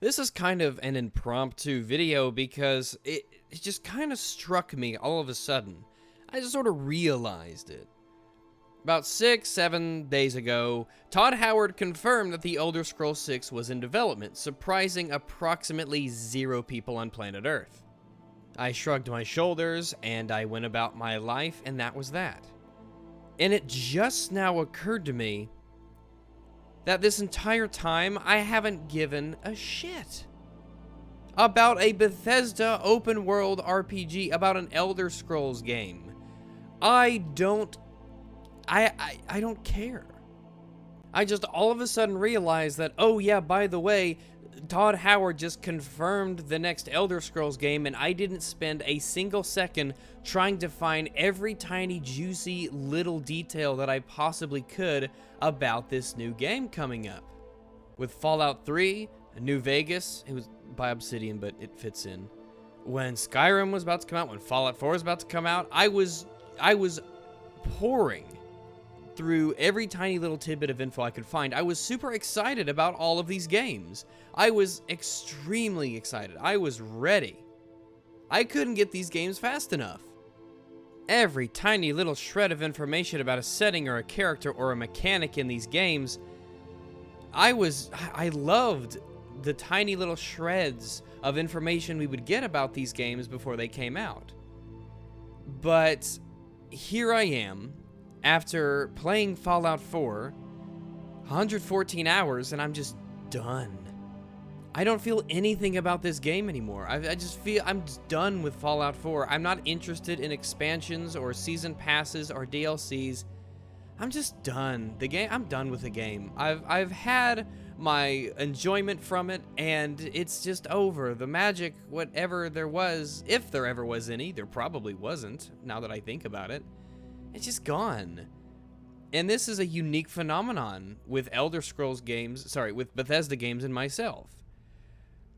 This is kind of an impromptu video because it just kind of struck me all of a sudden. I just sort of realized it. About 6-7 days ago, Todd Howard confirmed that The Elder Scrolls 6 was in development, surprising approximately 0 people on planet Earth. I shrugged my shoulders and I went about my life, and that was that. And it just now occurred to me that this entire time I haven't given a shit about a Bethesda open world RPG, about an Elder Scrolls game. I don't care. I just all of a sudden realized that, oh yeah, by the way, Todd Howard just confirmed the next Elder Scrolls game, and I didn't spend a single second trying to find every tiny, juicy little detail that I possibly could about this new game coming up. With Fallout 3, New Vegas, it was by Obsidian, but it fits in. When Skyrim was about to come out, when Fallout 4 was about to come out, I was pouring through every tiny little tidbit of info I could find. I was super excited about all of these games. I was extremely excited. I was ready. I couldn't get these games fast enough. Every tiny little shred of information about a setting or a character or a mechanic in these games, I loved the tiny little shreds of information we would get about these games before they came out. But here I am, after playing Fallout 4, 114 hours, and I'm just done. I don't feel anything about this game anymore. I just feel I'm just done with Fallout 4. I'm not interested in expansions or season passes or DLCs. I'm just done. I'm done with the game. I've had my enjoyment from it, and it's just over. The magic, whatever there was, if there ever was any, there probably wasn't, now that I think about it. It's just gone. And this is a unique phenomenon with with Bethesda games and myself.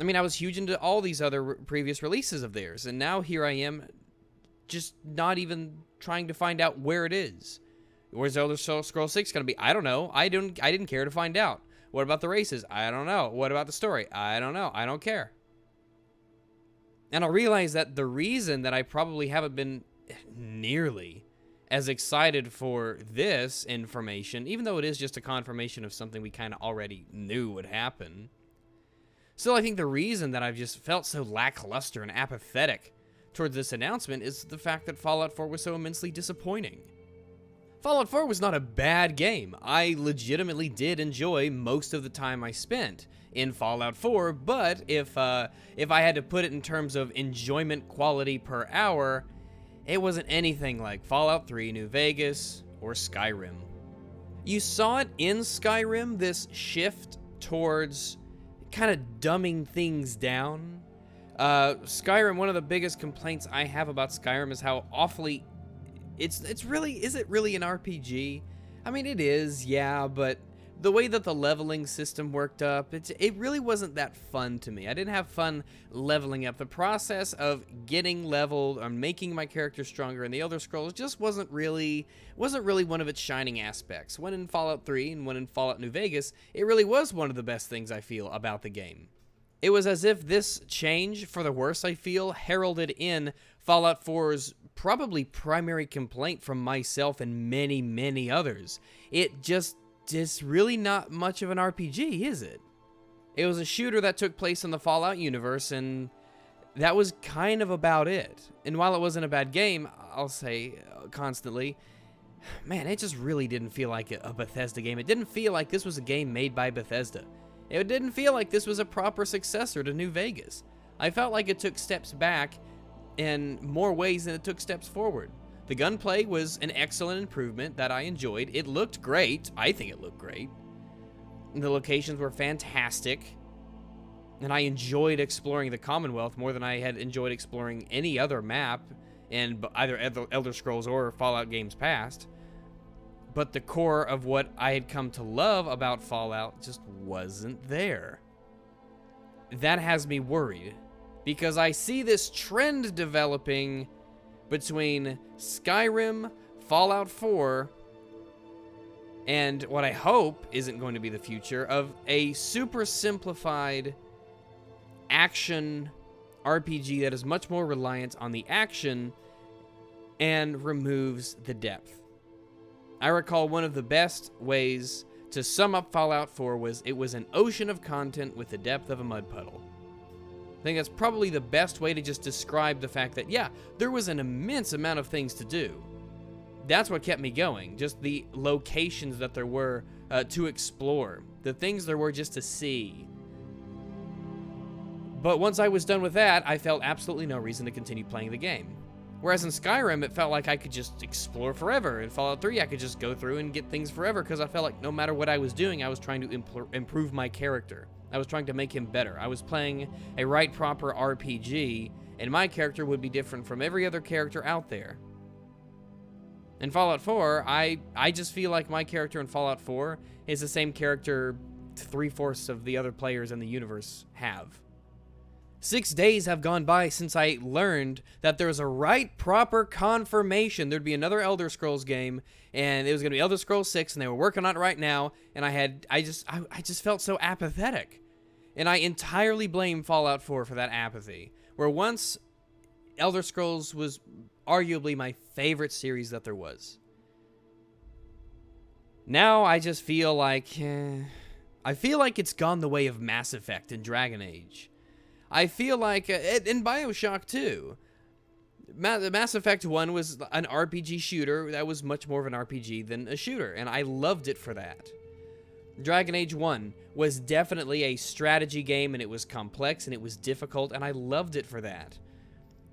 I mean, I was huge into all these other previous releases of theirs, and now here I am, just not even trying to find out where it is. Where's Elder Scrolls 6 going to be? I don't know. I didn't care to find out. What about the races? I don't know. What about the story? I don't know. I don't care. And I realize that the reason that I probably haven't been nearly as excited for this information, even though it is just a confirmation of something we kind of already knew would happen, still, I think the reason that I've just felt so lackluster and apathetic towards this announcement is the fact that Fallout 4 was so immensely disappointing. Fallout 4 was not a bad game. I legitimately did enjoy most of the time I spent in Fallout 4, but if I had to put it in terms of enjoyment quality per hour, it wasn't anything like Fallout 3, New Vegas, or Skyrim. You saw it in Skyrim, this shift towards kind of dumbing things down. Skyrim, one of the biggest complaints I have about Skyrim is how awfully is it really an RPG? I mean, it is, yeah, but the way that the leveling system worked up, it really wasn't that fun to me. I didn't have fun leveling up. The process of getting leveled or making my character stronger in the Elder Scrolls just wasn't really one of its shining aspects. When in Fallout 3 and when in Fallout New Vegas, it really was one of the best things I feel about the game. It was as if this change, for the worse I feel, heralded in Fallout 4's probably primary complaint from myself and many, many others. It's really not much of an RPG, is it? It was a shooter that took place in the Fallout universe, and that was kind of about it. And while it wasn't a bad game, I'll say constantly, man, it just really didn't feel like a Bethesda game. It didn't feel like this was a game made by Bethesda. It didn't feel like this was a proper successor to New Vegas. I felt like it took steps back in more ways than it took steps forward. The gunplay was an excellent improvement that I enjoyed. It looked great. I think it looked great. The locations were fantastic. And I enjoyed exploring the Commonwealth more than I had enjoyed exploring any other map in either Elder Scrolls or Fallout games past. But the core of what I had come to love about Fallout just wasn't there. That has me worried, because I see this trend developing between Skyrim, Fallout 4, and what I hope isn't going to be the future of a super simplified action RPG that is much more reliant on the action and removes the depth. I recall one of the best ways to sum up Fallout 4 was it was an ocean of content with the depth of a mud puddle. I think that's probably the best way to just describe the fact that, yeah, there was an immense amount of things to do. That's what kept me going, just the locations that there were to explore, the things there were just to see. But once I was done with that, I felt absolutely no reason to continue playing the game. Whereas in Skyrim, it felt like I could just explore forever. In Fallout 3, I could just go through and get things forever because I felt like no matter what I was doing, I was trying to improve my character. I was trying to make him better. I was playing a right proper RPG, and my character would be different from every other character out there. In Fallout 4, I just feel like my character in Fallout 4 is the same character 3/4 of the other players in the universe have. 6 days have gone by since I learned that there was a right proper confirmation there'd be another Elder Scrolls game, and it was going to be Elder Scrolls 6, and they were working on it right now, and I just felt so apathetic. And I entirely blame Fallout 4 for that apathy, where once Elder Scrolls was arguably my favorite series that there was. Now I just feel like it's gone the way of Mass Effect and Dragon Age. I feel like, in BioShock 2, Mass Effect 1 was an RPG shooter that was much more of an RPG than a shooter, and I loved it for that. Dragon Age 1 was definitely a strategy game, and it was complex, and it was difficult, and I loved it for that.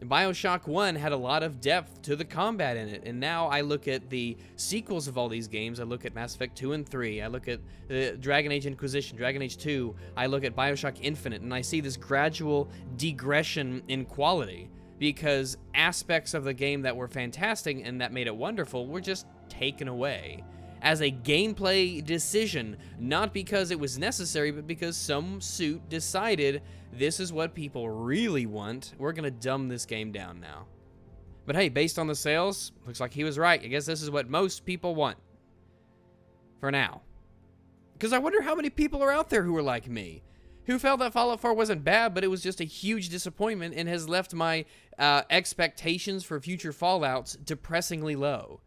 BioShock 1 had a lot of depth to the combat in it, and now I look at the sequels of all these games. I look at Mass Effect 2 and 3, I look at Dragon Age Inquisition, Dragon Age 2, I look at BioShock Infinite, and I see this gradual degression in quality, because aspects of the game that were fantastic and that made it wonderful were just taken away as a gameplay decision, not because it was necessary, but because some suit decided this is what people really want. We're gonna dumb this game down now. But hey, based on the sales, looks like he was right. I guess this is what most people want. For now. Because I wonder how many people are out there who are like me, who felt that Fallout 4 wasn't bad, but it was just a huge disappointment and has left my expectations for future Fallouts depressingly low.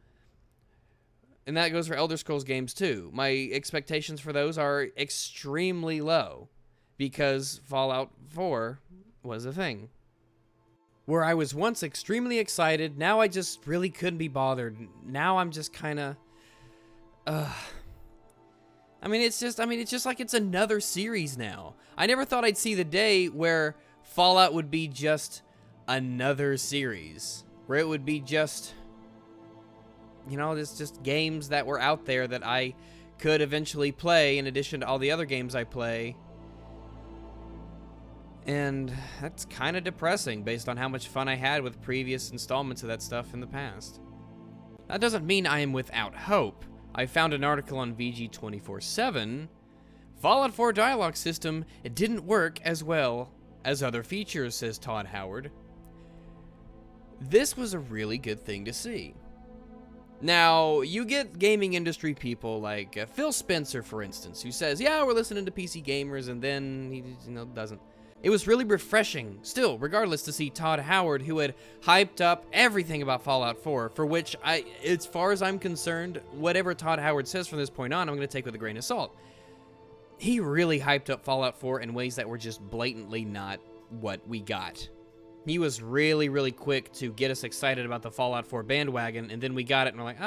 And that goes for Elder Scrolls games too. My expectations for those are extremely low because Fallout 4 was a thing. Where I was once extremely excited, now I just really couldn't be bothered. Now I'm just kind of... it's just like it's another series now. I never thought I'd see the day where Fallout would be just another series. Where it would be just... it's just games that were out there that I could eventually play in addition to all the other games I play. And that's kind of depressing based on how much fun I had with previous installments of that stuff in the past. That doesn't mean I am without hope. I found an article on VG 24/7. Fallout 4 dialogue system, it didn't work as well as other features, says Todd Howard. This was a really good thing to see. Now, you get gaming industry people like Phil Spencer, for instance, who says, yeah, we're listening to PC gamers, and then he doesn't. It was really refreshing, still, regardless, to see Todd Howard, who had hyped up everything about Fallout 4, for which, as far as I'm concerned, whatever Todd Howard says from this point on, I'm going to take with a grain of salt. He really hyped up Fallout 4 in ways that were just blatantly not what we got. He was really, really quick to get us excited about the Fallout 4 bandwagon, and then we got it, and we're like,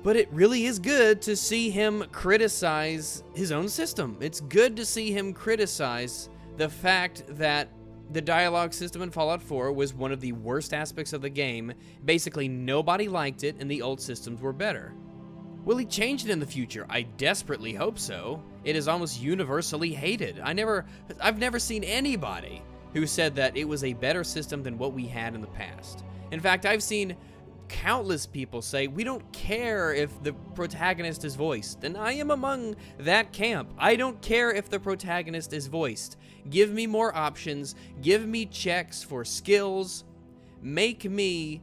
But it really is good to see him criticize his own system. It's good to see him criticize the fact that the dialogue system in Fallout 4 was one of the worst aspects of the game. Basically, nobody liked it, and the old systems were better. Will he change it in the future? I desperately hope so. It is almost universally hated. I've never seen anybody who said that it was a better system than what we had in the past. In fact, I've seen countless people say, we don't care if the protagonist is voiced. And I am among that camp. I don't care if the protagonist is voiced. Give me more options. Give me checks for skills. Make me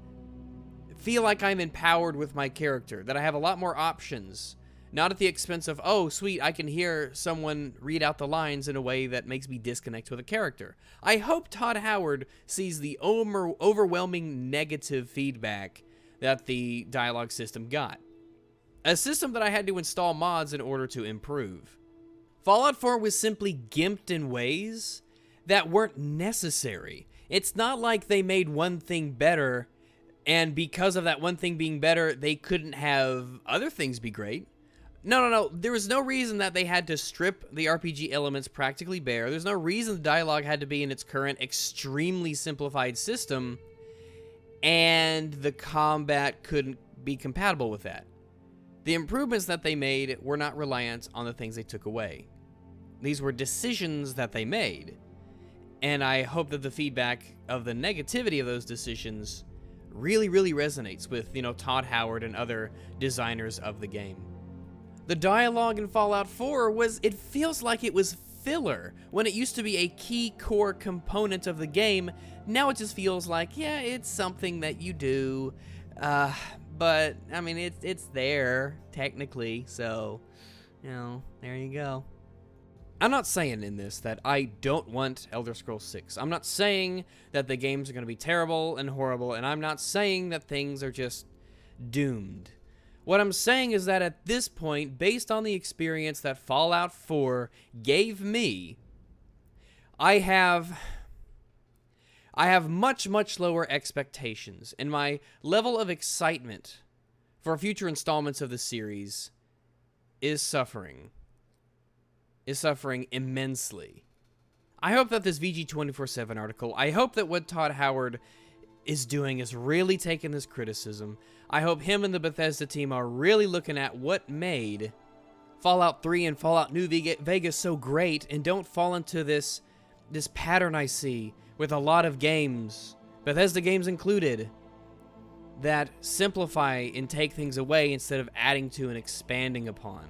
feel like I'm empowered with my character, that I have a lot more options. Not at the expense of, oh, sweet, I can hear someone read out the lines in a way that makes me disconnect with a character. I hope Todd Howard sees the overwhelming negative feedback that the dialogue system got. A system that I had to install mods in order to improve. Fallout 4 was simply gimped in ways that weren't necessary. It's not like they made one thing better, and because of that one thing being better, they couldn't have other things be great. No. There was no reason that they had to strip the RPG elements practically bare. There's no reason the dialogue had to be in its current extremely simplified system, and the combat couldn't be compatible with that. The improvements that they made were not reliant on the things they took away. These were decisions that they made, and I hope that the feedback of the negativity of those decisions really resonates with, Todd Howard and other designers of the game. The dialogue in Fallout 4 it feels like it was filler. When it used to be a key core component of the game, now it just feels like, yeah, it's something that you do, but, I mean, it's there, technically, so, there you go. I'm not saying in this that I don't want Elder Scrolls 6. I'm not saying that the games are going to be terrible and horrible, and I'm not saying that things are just doomed. What I'm saying is that at this point, based on the experience that Fallout 4 gave me, I have much lower expectations, and my level of excitement for future installments of the series is suffering immensely. I hope that this VG247 article, I hope that what Todd Howard is doing is really taking this criticism. I hope him and the Bethesda team are really looking at what made Fallout 3 and Fallout New Vegas so great, and don't fall into this pattern I see with a lot of games, Bethesda games included, that simplify and take things away instead of adding to and expanding upon.